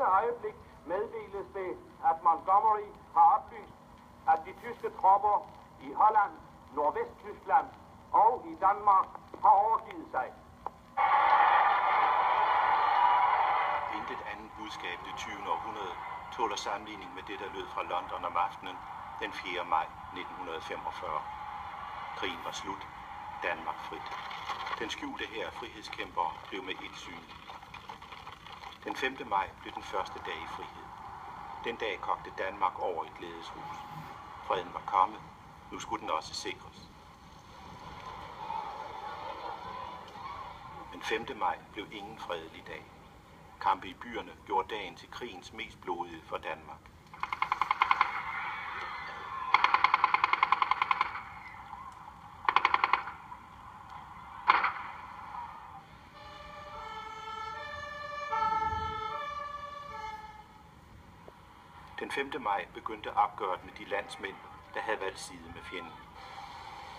dette øjeblik meddeles det, at Montgomery har oplyst, at de tyske tropper i Holland, Nordvesttyskland og i Danmark har overgivet sig. Intet andet budskab det 20. århundrede tåler sammenligning med det, der lød fra London om aftenen den 4. maj 1945. Krigen var slut. Danmark frit. Den skjulte her frihedskæmpere blev med et syn. Den 5. maj blev den første dag i frihed. Den dag kogte Danmark over i glædeshus. Freden var kommet. Nu skulle den også sikres. Den 5. maj blev ingen fredelig dag. Kampe i byerne gjorde dagen til krigens mest blodige for Danmark. Den 5. maj begyndte opgøret med de landsmænd, der havde valgt side med fjenden.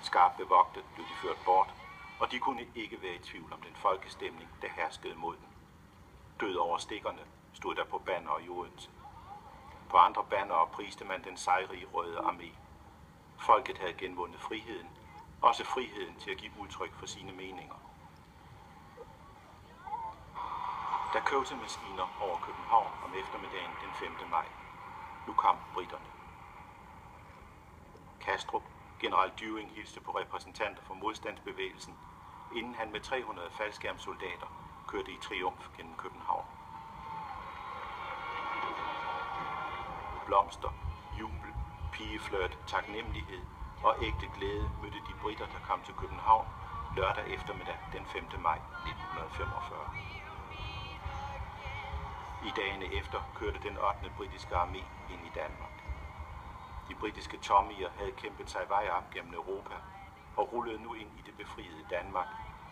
Skarpt bevogtet blev de ført bort, og de kunne ikke være i tvivl om den folkestemning, der herskede mod dem. Død over stikkerne stod der på banner i Odense. På andre bannere priste man den sejrige Røde Armé. Folket havde genvundet friheden, også friheden til at give udtryk for sine meninger. Der kørte maskiner over København om eftermiddagen den 5. maj. Nu kom britterne. Kastrup, general Dewing, hilste på repræsentanter for modstandsbevægelsen, inden han med 300 faldskærmssoldater kørte i triumf gennem København. Blomster, jubel, pigeflirt, taknemmelighed og ægte glæde mødte de britter, der kom til København lørdag eftermiddag den 5. maj 1945. I dagene efter kørte den 8. britiske armé ind i Danmark. De britiske Tommier havde kæmpet sig vej op gennem Europa og rullede nu ind i det befriede Danmark,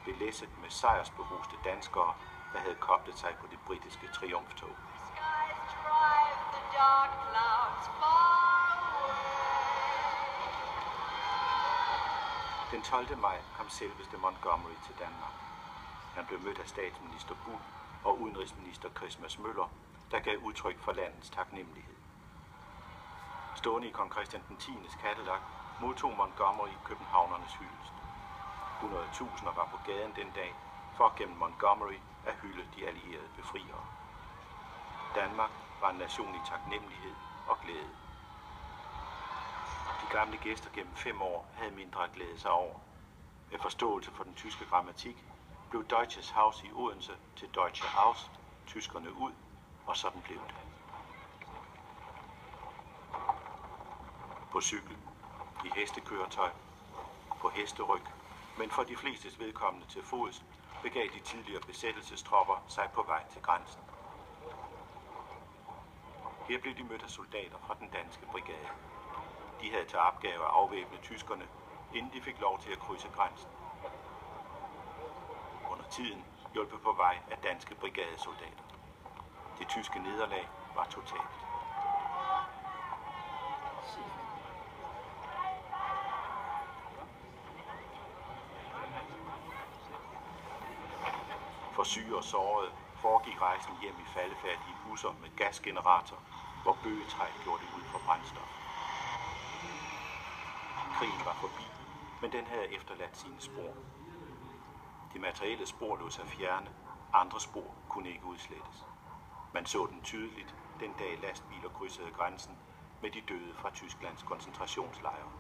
belæsset med sejrsberuste danskere, der havde koblet sig på det britiske triumftog. Den 12. maj kom selveste Montgomery til Danmark. Han blev mødt af statsminister Bull og udenrigsminister Christmas Møller, der gav udtryk for landets taknemmelighed. Stående i kong Christian den 10. Cadillac modtog Montgomery københavnernes hyldest. 100.000 var på gaden den dag for gennem Montgomery at hylde de allierede befriere. Danmark var en nation i taknemmelighed og glæde. De gamle gæster gennem 5 år havde mindre at glæde sig over. Med forståelse for den tyske grammatik blev Deutsches Haus i Odense til Deutsche Haus, tyskerne ud, og sådan blev det. På cykel, i hestekøretøj, på hesteryg, men for de flestes vedkommende til fods, begav de tidligere besættelsestropper sig på vej til grænsen. Her blev de mødt af soldater fra den danske brigade. De havde til opgave at afvæbne tyskerne, inden de fik lov til at krydse grænsen. Under tiden hjulpet på vej af danske brigadesoldater. Det tyske nederlag var totalt. For syge og sårede foregik rejsen hjem i faldefærdige busser med gasgenerator, hvor bøgetræ gjorde det ud for brændstof. Krigen var forbi, men den havde efterladt sine spor. De materielle spor lod sig fjerne, andre spor kunne ikke udslettes. Man så den tydeligt den dag lastbiler krydsede grænsen med de døde fra Tysklands koncentrationslejre.